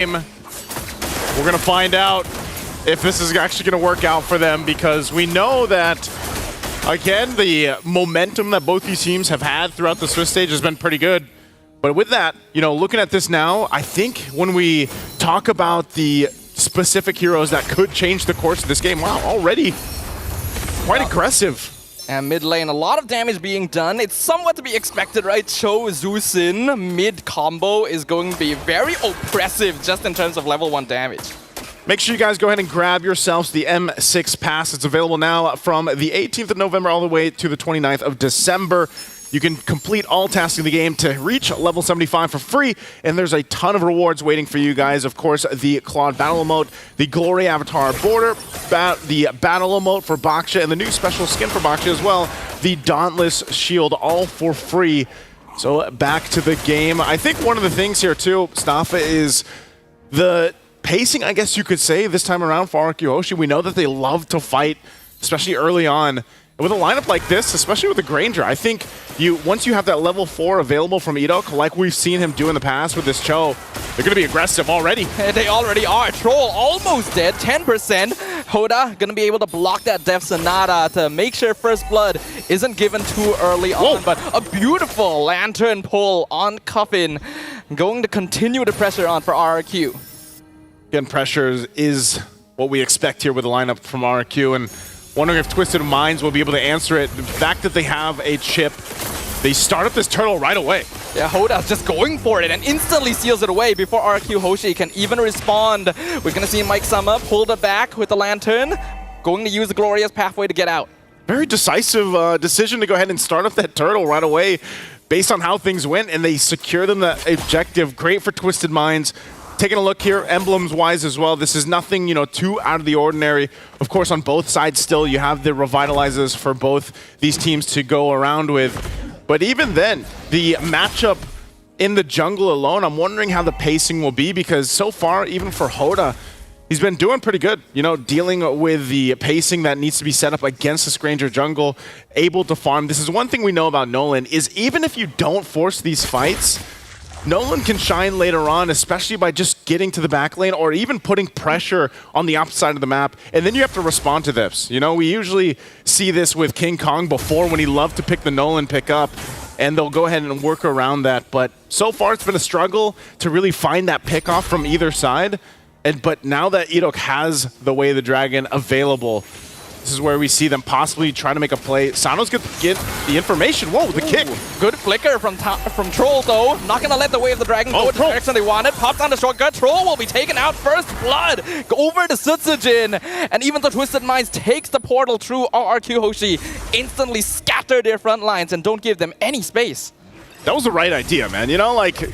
We're going to find out if this is actually going to work out for them, because we know that, again, the momentum that both these teams have had throughout the Swiss stage has been pretty good. But with that, you know, looking at this now, I think when we talk about the specific heroes that could change the course of this game, wow, already quite aggressive. And mid lane, a lot of damage being done. It's somewhat to be expected, right? Cho, Zusin, mid combo is going to be very oppressive just in terms of level 1 damage. Make sure you guys go ahead and grab yourselves the M6 pass. It's available now from the 18th of November all the way to the 29th of December. You can complete all tasks in the game to reach level 75 for free, and there's a ton of rewards waiting for you guys. Of course, the Claude battle emote, the Glory Avatar border, the battle emote for Baksha, and the new special skin for Baksha as well, the Dauntless Shield, all for free. So back to the game. I think one of the things here too, Staffa, is the pacing, I guess you could say, this time around for RQ Hoshi. We know that they love to fight, especially early on. With a lineup like this, especially with the Granger, I think once you have that level 4 available from Edok, like we've seen him do in the past with this Cho, they're going to be aggressive already. They already are. Troll almost dead, 10%. Hoda going to be able to block that Death Sonata to make sure First Blood isn't given too early on. But a beautiful Lantern pull on Coffin, going to continue the pressure on for RRQ. Again, pressure is what we expect here with the lineup from RRQ, and wondering if Twisted Minds will be able to answer it. The fact that they have a chip, they start up this turtle right away. Yeah, Hoda's just going for it and instantly seals it away before RQ Hoshi can even respond. We're going to see Mike Summer pull the back with the Lantern, going to use the Glorious Pathway to get out. Very decisive decision to go ahead and start up that turtle right away based on how things went, and they secure them the objective. Great for Twisted Minds. Taking a look here, emblems-wise as well, this is nothing, you know, too out of the ordinary. Of course, on both sides still, you have the revitalizers for both these teams to go around with. But even then, the matchup in the jungle alone, I'm wondering how the pacing will be, because so far, even for Hoda, he's been doing pretty good, you know, dealing with the pacing that needs to be set up against this Granger jungle, able to farm. This is one thing we know about Nolan, is even if you don't force these fights, Nolan can shine later on, especially by just getting to the back lane or even putting pressure on the opposite side of the map, and then you have to respond to this. You know, we usually see this with King Kong before when he loved to pick the Nolan pick up, and they'll go ahead and work around that. But so far, it's been a struggle to really find that pick off from either side. But now that Edok has the Way of the Dragon available, this is where we see them possibly trying to make a play. Sano's going to get the information. Whoa, the kick. Good flicker from Troll, though. Not going to let the Way of the Dragon go in the direction they wanted. Pops on the shortcut. Troll will be taken out. First Blood over to Sutsujin. And even the Twisted Minds takes the portal through RQ Hoshi. Instantly scatter their front lines and don't give them any space. That was the right idea, man. You know, like,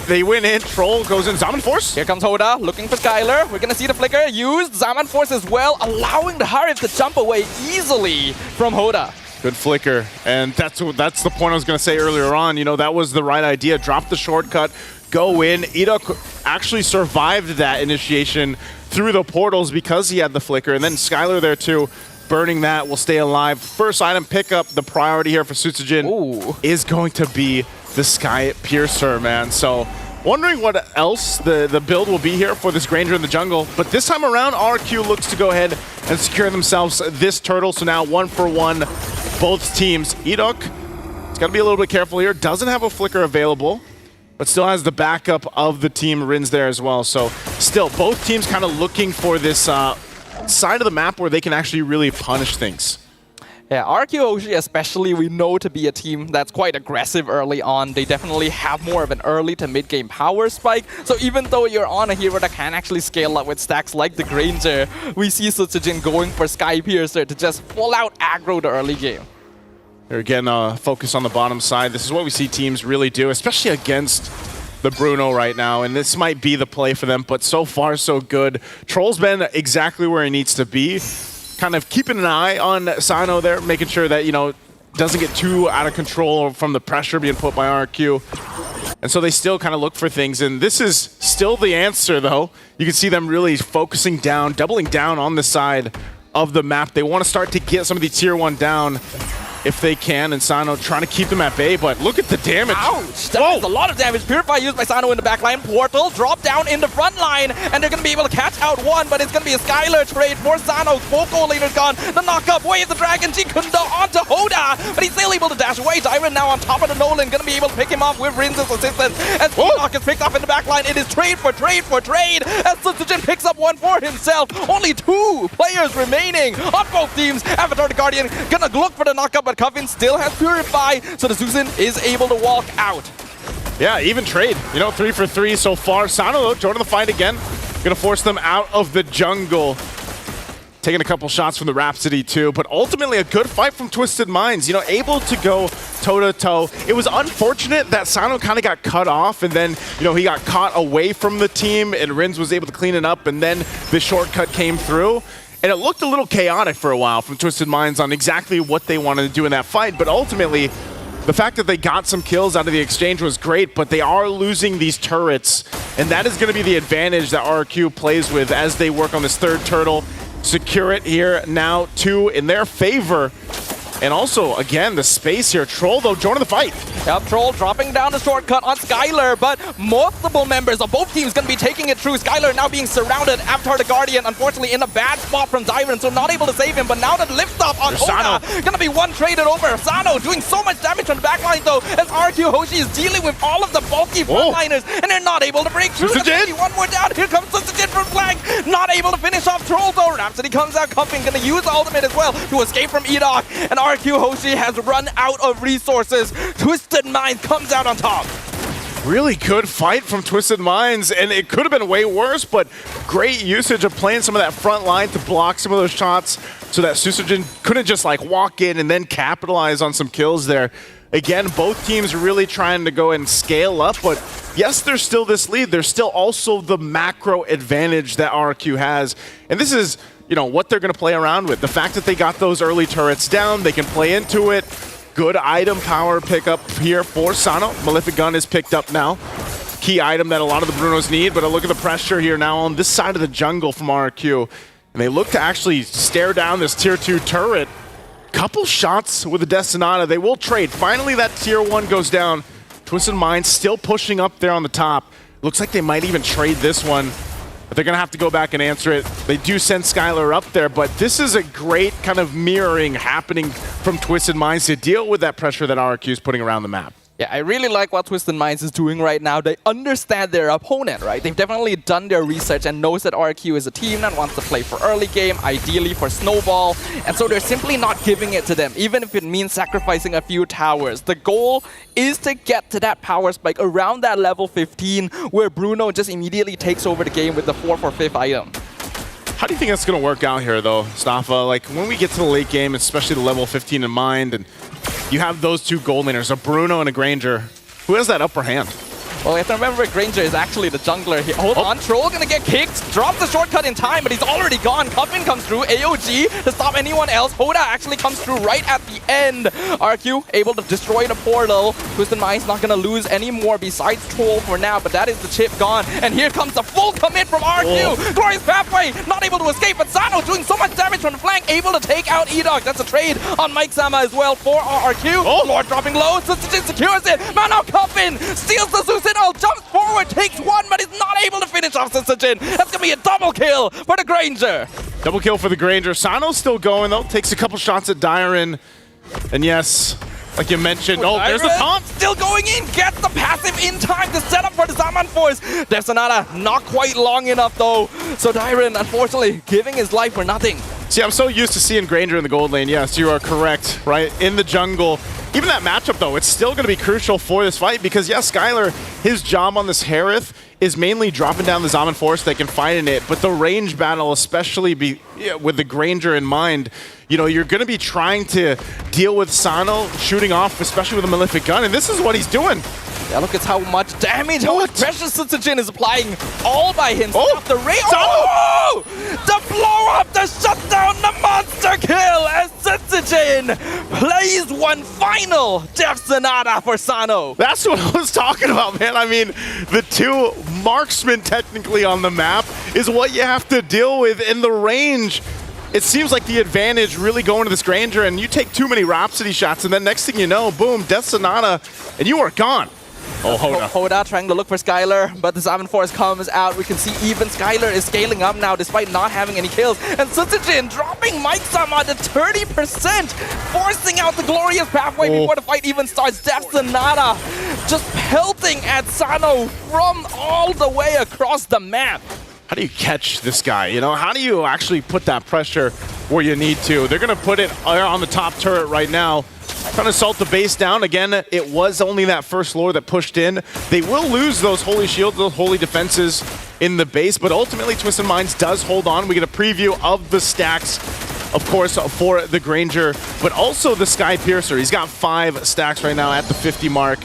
they went in, Troll goes in, Zaman Force. Here comes Hoda, looking for Skylar. We're going to see the flicker used. Zaman Force as well, allowing the Harif to jump away easily from Hoda. Good flicker, and that's the point I was going to say earlier on. You know, that was the right idea. Drop the shortcut, go in. Edok actually survived that initiation through the portals because he had the flicker, and then Skylar there too. Burning that will stay alive. First item pickup, the priority here for Sutsujin is going to be the Sky Piercer, man. So wondering what else the build will be here for this Granger in the jungle. But this time around, RQ looks to go ahead and secure themselves this turtle. So now 1-for-1, both teams. Edok, it's got to be a little bit careful here. Doesn't have a flicker available, but still has the backup of the team Rins there as well. So still, both teams kind of looking for this side of the map where they can actually really punish things. Yeah, RQ Hoshi especially, we know to be a team that's quite aggressive early on. They definitely have more of an early to mid-game power spike. So even though you're on a hero that can actually scale up with stacks like the Granger, we see Sutsujin going for Sky Piercer to just full out aggro the early game. Here again, focus on the bottom side. This is what we see teams really do, especially against the Bruno right now, and this might be the play for them, but so far so good. Troll's been exactly where he needs to be. Kind of keeping an eye on Sano there, making sure that, you know, doesn't get too out of control from the pressure being put by RQ. And so they still kind of look for things, and this is still the answer, though. You can see them really focusing down, doubling down on the side of the map. They want to start to get some of the tier 1 down. if they can, and Sano trying to keep them at bay, but look at the damage. Ouch! That is a lot of damage. Purify used by Sano in the backline. Portal drop down in the front line, and they're going to be able to catch out one, but it's going to be a Skylar trade for Sano. Both goal leaders gone. The knock-up, wave the Dragon, Jikundo onto Hoda, but he's still able to dash away. Dyron now on top of the Nolan, going to be able to pick him off with Rin's assistance. As Enoch is picked up in the backline, it is trade for trade for trade, as Sutsujin picks up one for himself. Only 2 players remaining on both teams. Avatar the Guardian gonna look for the knockup, but Coven still has Purify, so the Zuzin is able to walk out. Yeah, even trade. You know, 3 for 3 so far. Sano, though, joining the fight again. Gonna force them out of the jungle. Taking a couple shots from the Rhapsody, too. But ultimately, a good fight from Twisted Minds. You know, able to go toe-to-toe. It was unfortunate that Sano kind of got cut off, and then, you know, he got caught away from the team, and Rins was able to clean it up, and then the shortcut came through. And it looked a little chaotic for a while from Twisted Minds on exactly what they wanted to do in that fight. But ultimately, the fact that they got some kills out of the exchange was great, but they are losing these turrets. And that is going to be the advantage that RRQ plays with as they work on this third turtle. Secure it here now, 2 in their favor. And also, again, the space here. Troll, though, joining the fight. Yep, Troll dropping down the shortcut on Skylar, but multiple members of both teams going to be taking it through. Skylar now being surrounded. Avatar the Guardian, unfortunately, in a bad spot from Dyron, so not able to save him. But now the lift up on Hoda, going to be one traded over. Sano doing so much damage on the backline, though, as RQ Hoshi is dealing with all of the bulky frontliners, and they're not able to break through. One more down. Here comes Sutsujin from flank. Not able to finish off Troll, though. Rhapsody comes out, Cuffing, going to use the ultimate as well to escape from Edok. And RQ Hoshi has run out of resources. Twisted Minds comes out on top. Really good fight from Twisted Minds, and it could have been way worse, but great usage of playing some of that front line to block some of those shots so that Sutsujin couldn't just like walk in and then capitalize on some kills there. Again, both teams really trying to go and scale up, but yes, there's still this lead. There's still also the macro advantage that RQ has, and this is, you know, what they're going to play around with. The fact that they got those early turrets down, they can play into it. Good item power pickup here for Sano. Malefic Gun is picked up now. Key item that a lot of the Brunos need, but a look at the pressure here now on this side of the jungle from RQ. And they look to actually stare down this tier 2 turret. Couple shots with the Destinata. They will trade. Finally, that tier 1 goes down. Twisted Minds still pushing up there on the top. Looks like they might even trade this one. But they're going to have to go back and answer it. They do send Skylar up there, but this is a great kind of mirroring happening from Twisted Minds to deal with that pressure that RRQ is putting around the map. Yeah, I really like what Twisted Minds is doing right now. They understand their opponent, right? They've definitely done their research and knows that RQ is a team that wants to play for early game, ideally for snowball, and so they're simply not giving it to them, even if it means sacrificing a few towers. The goal is to get to that power spike around that level 15, where Bruno just immediately takes over the game with the 4 for 5th item. How do you think that's going to work out here, though, Staffa? Like, when we get to the late game, especially the level 15 in mind, and you have those 2 gold laners, a Bruno and a Granger, who has that upper hand? Well, you have to remember Granger is actually the jungler here. Hold on, Troll gonna get kicked. Drops the shortcut in time, but he's already gone. Coffin comes through, AOG to stop anyone else. Hoda actually comes through right at the end. RQ able to destroy the portal. Twisted Minds not gonna lose any more besides Troll for now, but that is the chip gone. And here comes the full commit from RQ. Glorious Pathway, not able to escape, but Sano doing so much damage from the flank, able to take out Edok. That's a trade on Mike Sama as well for RQ. Lord dropping low, Sutsujin secures it. Man, now Coffin steals the Zeus. Jumps forward, takes one, but is not able to finish off Sutsujin. That's going to be a double kill for the Granger. Double kill for the Granger. Sano's still going, though. Takes a couple shots at Dyron. And yes, like you mentioned, there's the taunt. Still going in, gets the passive in time to set up for the Zaman Force. Destinata not quite long enough, though. So Dyron, unfortunately, giving his life for nothing. See, I'm so used to seeing Granger in the gold lane. Yes, you are correct, right? In the jungle. Even that matchup, though, it's still going to be crucial for this fight because, yes, Skylar, his job on this Harith is mainly dropping down the Zaman Force. They can fight in it, but the range battle, especially with the Granger in mind, you know, you're going to be trying to deal with Sano shooting off, especially with a Malefic Gun, and this is what he's doing. Yeah, look at how much damage, how much pressure Sutsujin is applying all by himself. The the blow up, the shutdown, the monster kill as Sutsujin plays one final Death Sonata for Sano. That's what I was talking about, man. I mean, the 2 marksmen technically on the map is what you have to deal with in the range. it seems like the advantage really going to this Granger, and you take too many Rhapsody shots, and then next thing you know, boom, Death Sonata, and you are gone. Oh, Hoda. Hoda trying to look for Skylar, but the Salmon Force comes out. We can see even Skylar is scaling up now despite not having any kills. And Sutsujin dropping Mike Sama to 30%, forcing out the glorious pathway before the fight even starts. Death Sonata just pelting at Sano from all the way across the map. How do you catch this guy? You know, how do you actually put that pressure where you need to? They're going to put it on the top turret right now. Trying to salt the base down. Again, it was only that first lore that pushed in. They will lose those holy shields, those holy defenses in the base, but ultimately Twistedminds does hold on. We get a preview of the stacks, of course, for the Granger, but also the Sky Piercer. He's got 5 stacks right now at the 50 mark.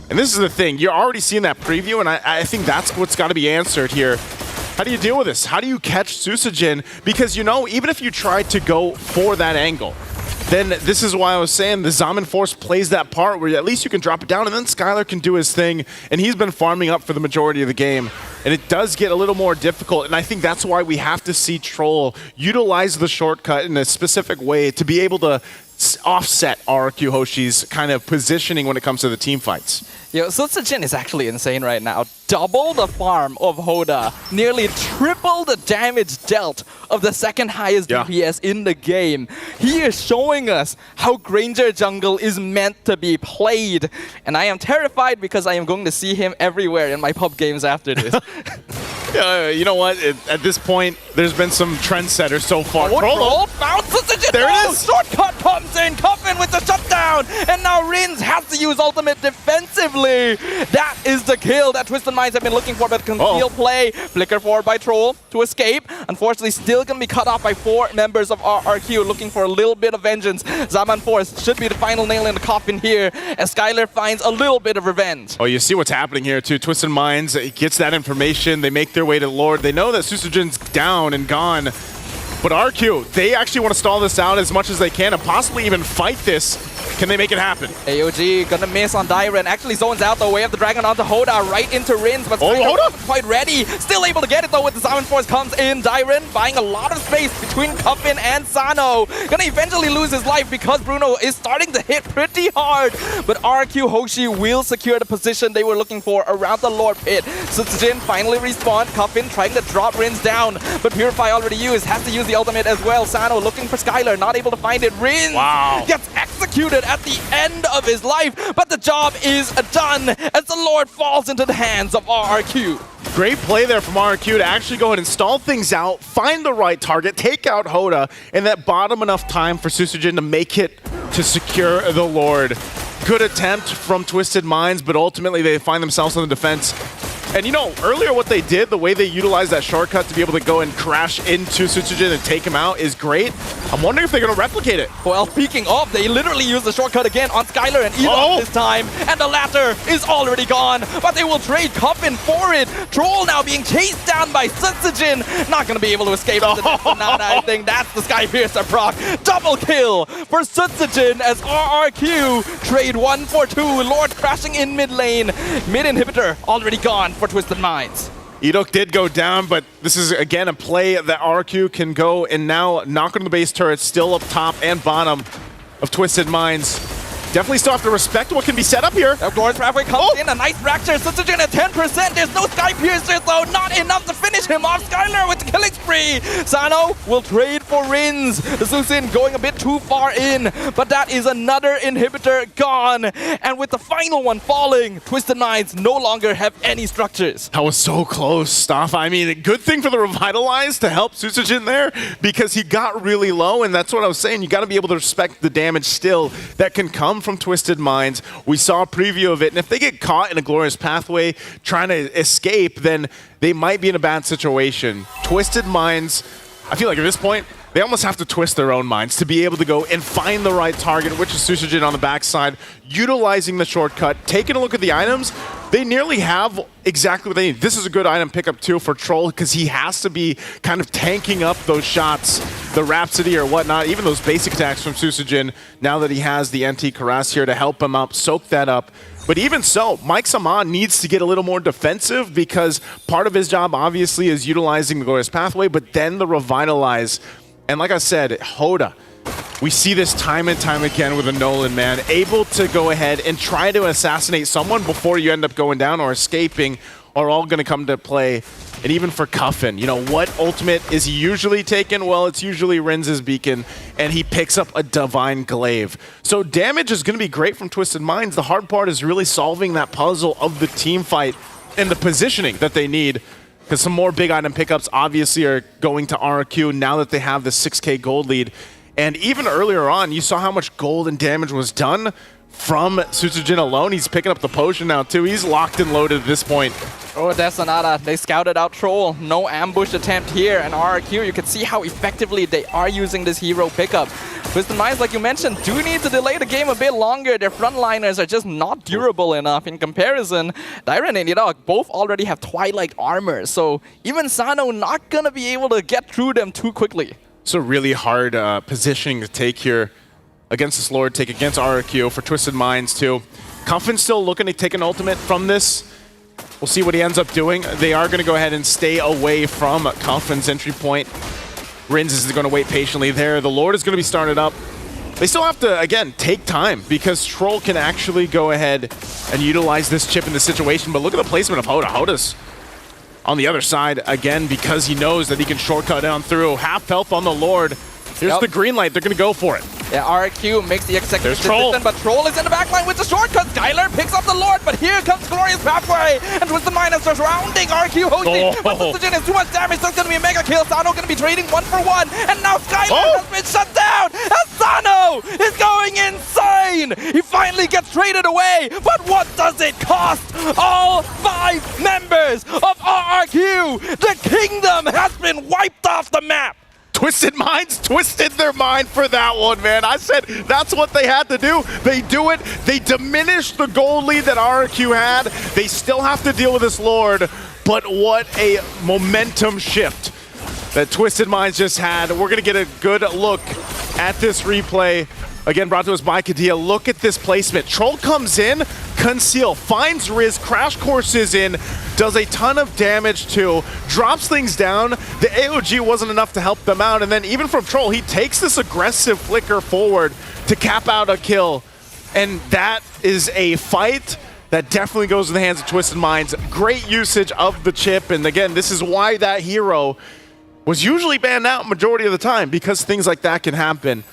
And this is the thing. You're already seeing that preview, and I think that's what's got to be answered here. How do you deal with this? How do you catch Susujin? Because, you know, even if you try to go for that angle, then this is why I was saying the Zaman Force plays that part where at least you can drop it down, and then Skylar can do his thing, and he's been farming up for the majority of the game. And it does get a little more difficult, and I think that's why we have to see Troll utilize the shortcut in a specific way to be able to offset RRQ Hoshi's kind of positioning when it comes to the team fights. Yo, Sutsujin is actually insane right now. Double the farm of Hoda, nearly triple the damage dealt of the second highest DPS in the game. He is showing us how Granger jungle is meant to be played. And I am terrified because I am going to see him everywhere in my pub games after this. You know what? At this point, there's been some trendsetters so far. Troll found Sutsujin. There it is. Shortcut comes in. Coffin with the shutdown. And now Rins has to use ultimate defensively. That is the kill that Twistedminds have been looking for, but can still play. Flicker forward by Troll to escape. Unfortunately, still going to be cut off by 4 members of RRQ looking for a little bit of vengeance. Zaman Force should be the final nail in the coffin here as Skylar finds a little bit of revenge. Oh, you see what's happening here too. Twistedminds gets that information. They make their way to Lord. They know that Susujin's down and gone. But RQ, they actually want to stall this out as much as they can and possibly even fight this. Can they make it happen? AOG gonna miss on Dyren. Actually zones out the way of the dragon onto Hoda, right into Rins, but Hoda quite ready. Still able to get it though with the Salmon Force comes in. Dyren buying a lot of space between Coffin and Sano. Gonna eventually lose his life because Bruno is starting to hit pretty hard. But RQ Hoshi will secure the position they were looking for around the Lord Pit. Sutsujin finally respawned. Coffin trying to drop Rins down, but Purify already used. Has to use the ultimate as well. Sano looking for Skylar, not able to find it. Rins gets executed at the end of his life, but the job is done as the Lord falls into the hands of RRQ. Great play there from RRQ to actually go ahead and stall things out, find the right target, take out Hoda, and that bought him enough time for Susujin to make it to secure the Lord. Good attempt from Twistedminds, but ultimately they find themselves on the defense. And you know, earlier what they did, the way they utilized that shortcut to be able to go and crash into Susujin and take him out is great. I'm wondering if they're going to replicate it. Well, speaking of, they literally used the shortcut again on Skylar and Elon this time. And the latter is already gone, but they will trade Coffin for it. Troll now being chased down by Sutsujin. Not going to be able to escape the Sonata. I think that's the Sky Piercer proc. Double kill for Sutsujin as RRQ trade 1 for 2. Lord crashing in mid lane. Mid inhibitor already gone for Twistedminds. Edok did go down, but this is, again, a play that RQ can go and now knock on the base turrets, still up top and bottom of Twistedminds. Definitely still have to respect what can be set up here. The Glorious Pathway comes in, a nice fracture. Sutsujin at 10%. There's no Sky Piercer though, not enough to finish him off. Skylar with the killing spree. Sano will trade for Rins. The Susin going a bit too far in, but that is another inhibitor gone. And with the final one falling, Twistedminds no longer have any structures. That was so close, Staff. I mean, good thing for the Revitalize to help Susujin there because he got really low, and that's what I was saying. You got to be able to respect the damage still that can come from Twistedminds. We saw a preview of it, and if they get caught in a Glorious Pathway trying to escape, then they might be in a bad situation. Twistedminds, I feel like at this point, they almost have to twist their own minds to be able to go and find the right target, which is Susujin on the backside, utilizing the shortcut, taking a look at the items. They nearly have exactly what they need. This is a good item pickup too for Troll because he has to be kind of tanking up those shots, the Rhapsody or whatnot, even those basic attacks from Susujin, now that he has the anti-Karas here to help him up, soak that up. But even so, Mike Saman needs to get a little more defensive because part of his job obviously is utilizing the Glorious Pathway, but then the Revitalize. And like I said, Hoda, we see this time and time again with a Nolan, man. Able to go ahead and try to assassinate someone before you end up going down or escaping are all going to come to play. And even for Cuffin, you know, what ultimate is he usually taken? Well, it's usually Rinz's Beacon, and he picks up a Divine Glaive. So damage is going to be great from Twisted Minds. The hard part is really solving that puzzle of the team fight and the positioning that they need, because some more big item pickups obviously are going to RQ now that they have the 6K gold lead. And even earlier on, you saw how much gold and damage was done from Sutsujin alone. He's picking up the potion now too. He's locked and loaded at this point. Oh, Desanada, they scouted out Troll. No ambush attempt here, and RRQ, you can see how effectively they are using this hero pickup. Twisted Minds, like you mentioned, do need to delay the game a bit longer. Their frontliners are just not durable enough. In comparison, Dairen and Nidog both already have Twilight armor, so even Sano not gonna be able to get through them too quickly. It's a really hard positioning to take here against this Lord, take against RRQ for Twisted Minds too. Cuffin's still looking to take an ultimate from this. We'll see what he ends up doing. They are going to go ahead and stay away from Cuffin's entry point. Rinz is going to wait patiently there. The Lord is going to be started up. They still have to, again, take time because Troll can actually go ahead and utilize this chip in the situation. But look at the placement of Hoda. Hoda's on the other side again because he knows that he can shortcut down through. Half health on the Lord. Here's the green light. They're going to go for it. Yeah, RQ makes the executive decision, but Troll is in the backline with the shortcut. Skylar picks up the Lord, but here comes Glorious Pathway, and Twisted Minds are surrounding RQ Hoshi. But Sutsujin has too much damage, so it's going to be a mega kill. Sano going to be trading 1-for-1, and now Skylar has been shut down, and Sano is going insane. He finally gets traded away, but what does it cost? All 5 members of RRQ. The kingdom has been wiped off the map. Twisted Minds twisted their mind for that one, man. I said that's what they had to do. They do it. They diminish the gold lead that RQ had. They still have to deal with this Lord, but what a momentum shift that Twisted Minds just had. We're going to get a good look at this replay. Again, brought to us by Kadia. Look at this placement. Troll comes in, conceal, finds Riz, crash courses in, does a ton of damage too, drops things down. The AOG wasn't enough to help them out, and then even from Troll, he takes this aggressive flicker forward to cap out a kill. And that is a fight that definitely goes in the hands of Twisted Minds. Great usage of the chip, and again, this is why that hero was usually banned out majority of the time, because things like that can happen.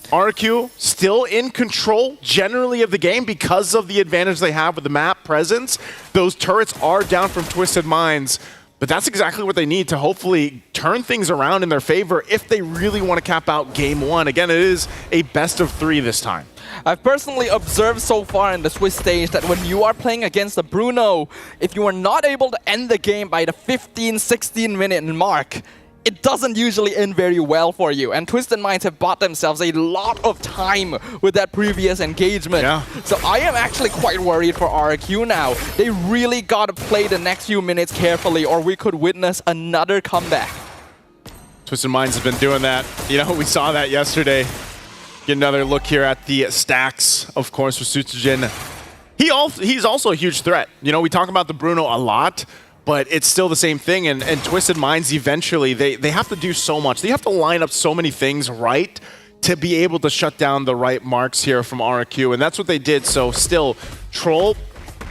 RQ still in control generally of the game because of the advantage they have with the map presence. Those turrets are down from Twisted Minds, but that's exactly what they need to hopefully turn things around in their favor if they really want to cap out game 1. Again, it is a best of 3 this time. I've personally observed so far in the Swiss stage that when you are playing against a Bruno, if you are not able to end the game by the 15-16 minute mark, it doesn't usually end very well for you. And Twisted Minds have bought themselves a lot of time with that previous engagement. Yeah. So I am actually quite worried for RQ now. They really got to play the next few minutes carefully, or we could witness another comeback. Twisted Minds has been doing that. You know, we saw that yesterday. Get another look here at the stacks, of course, for Sutsujin. He's also a huge threat. You know, we talk about the Bruno a lot, but it's still the same thing, and Twisted Minds eventually, they have to do so much. They have to line up so many things right to be able to shut down the right marks here from RQ, and that's what they did. So still, Troll,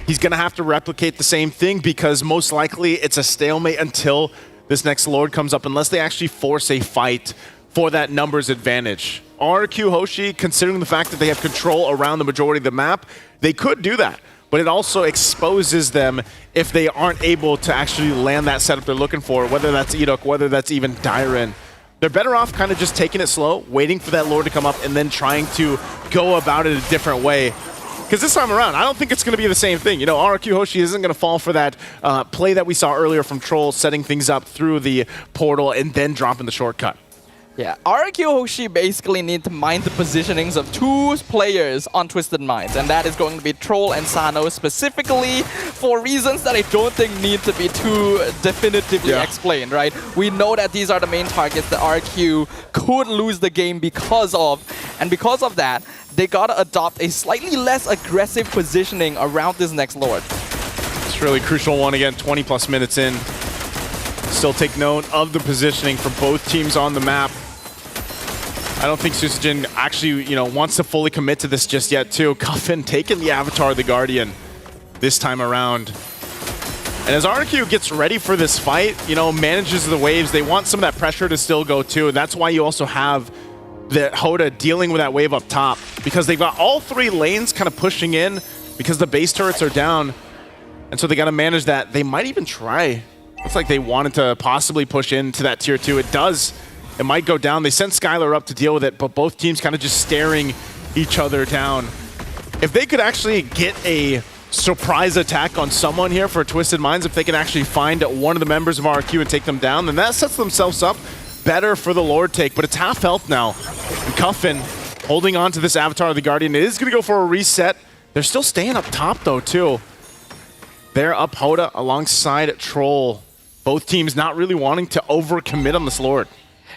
he's going to have to replicate the same thing because most likely it's a stalemate until this next Lord comes up, unless they actually force a fight for that numbers advantage. RQ Hoshi, considering the fact that they have control around the majority of the map, they could do that. But it also exposes them if they aren't able to actually land that setup they're looking for, whether that's Edok, whether that's even Dairen. They're better off kind of just taking it slow, waiting for that Lord to come up, and then trying to go about it a different way. Because this time around, I don't think it's going to be the same thing. You know, RQ Hoshi isn't going to fall for that play that we saw earlier from Troll, setting things up through the portal and then dropping the shortcut. Yeah, RQ Hoshi basically need to mind the positionings of 2 players on Twisted Minds, and that is going to be Troll and Sano specifically for reasons that I don't think need to be too definitively explained, right? We know that these are the main targets that RQ could lose the game because of, and because of that, they gotta adopt a slightly less aggressive positioning around this next Lord. It's a really crucial one again, 20 plus minutes in. Still take note of the positioning for both teams on the map. I don't think Susujin actually, wants to fully commit to this just yet, too. Cuffin taking the Avatar of the Guardian this time around. And as RQ gets ready for this fight, manages the waves, they want some of that pressure to still go, too. And that's why you also have the Hoda dealing with that wave up top, because they've got all three lanes kind of pushing in because the base turrets are down. And so they got to manage that. They might even try. Looks like they wanted to possibly push into that tier 2. It does. It might go down. They sent Skylar up to deal with it, but both teams kind of just staring each other down. If they could actually get a surprise attack on someone here for Twisted Minds, if they can actually find one of the members of RQ and take them down, then that sets themselves up better for the Lord take. But it's half health now. And Cuffin holding on to this Avatar of the Guardian. It is going to go for a reset. They're still staying up top, though, too. They're up Hoda alongside Troll. Both teams not really wanting to overcommit on this Lord.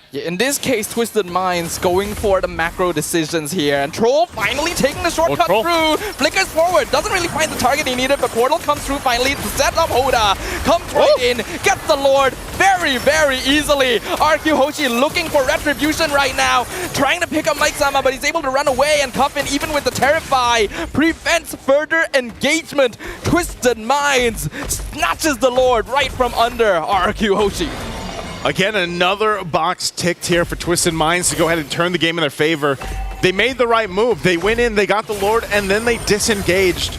Yeah, in this case, Twisted Minds going for the macro decisions here. And Troll finally taking the shortcut through. Flickers forward. Doesn't really find the target he needed, but Portal comes through finally to set up Hoda. Comes right in, gets the Lord very, very easily. RQ Hoshi looking for retribution right now. Trying to pick up Mike Sama, but he's able to run away. And Cuffin, even with the Terrify, prevents further engagement. Twisted Minds snatches the Lord right from under RQ Hoshi. Again, another box ticked here for Twisted Minds to go ahead and turn the game in their favor. They made the right move. They went in, they got the Lord, and then they disengaged.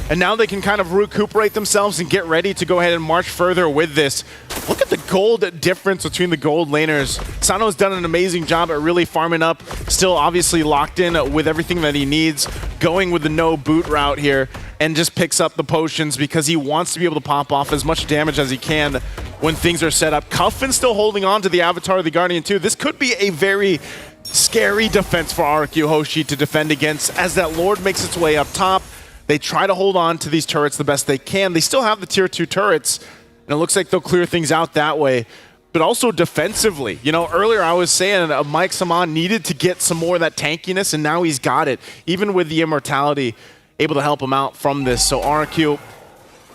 And now they can kind of recuperate themselves and get ready to go ahead and march further with this. Look at the gold difference between the gold laners. Sano's done an amazing job at really farming up. Still obviously locked in with everything that he needs. Going with the no boot route here. And just picks up the potions because he wants to be able to pop off as much damage as he can when things are set up. Cuffin still holding on to the Avatar of the Guardian too. This could be a very scary defense for RQ Hoshi to defend against as that Lord makes its way up top. They try to hold on to these turrets the best they can. They still have the tier 2 turrets, and it looks like they'll clear things out that way. But also defensively. Earlier I was saying Mike Saman needed to get some more of that tankiness, and now he's got it. Even with the immortality, able to help him out from this. So RQ,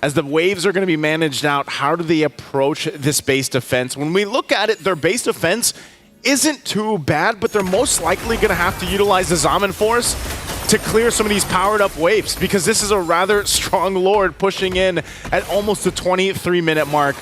as the waves are going to be managed out, how do they approach this base defense? When we look at it, their base defense isn't too bad, but they're most likely going to have to utilize the Zaman Force to clear some of these powered up waves, because this is a rather strong Lord pushing in at almost the 23-minute mark.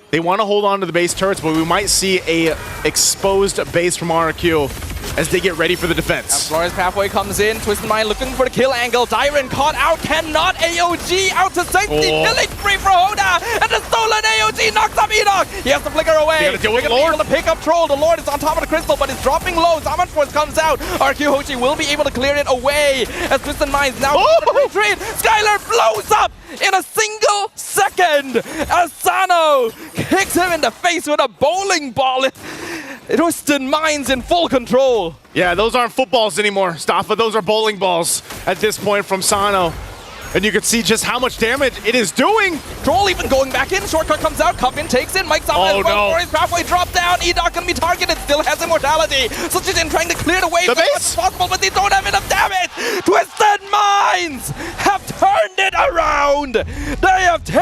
They want to hold on to the base turrets, but we might see a exposed base from RQ as they get ready for the defense. Flores Pathway comes in, Twisted Mind looking for the kill angle. Dyron caught out, cannot AOG out to safety. Killing free for Hoda, and the stolen AOG knocks up Enoch. He has to flicker away. They gotta deal with the Lord. Able to pick up Troll. The Lord is on top of the crystal, but it's dropping low. Zaman Force comes out. RQ Hoshi will be able to clear it away as Twisted Minds now retreat. Skylar blows up in a single second as Sano kicks him in the face with a bowling ball. Twisted Minds in full control. Yeah, those aren't footballs anymore, Staffa. Those are bowling balls at this point from Sano. And you can see just how much damage it is doing. Troll even going back in. Shortcut comes out. Cuffin takes in. Mike Sama as well. Flores Pathway drop down. Enoch gonna be targeted. Still has immortality. Susujin trying to clear the wave as much as possible, but they don't have enough damage. Twisted Minds have turned it around. They have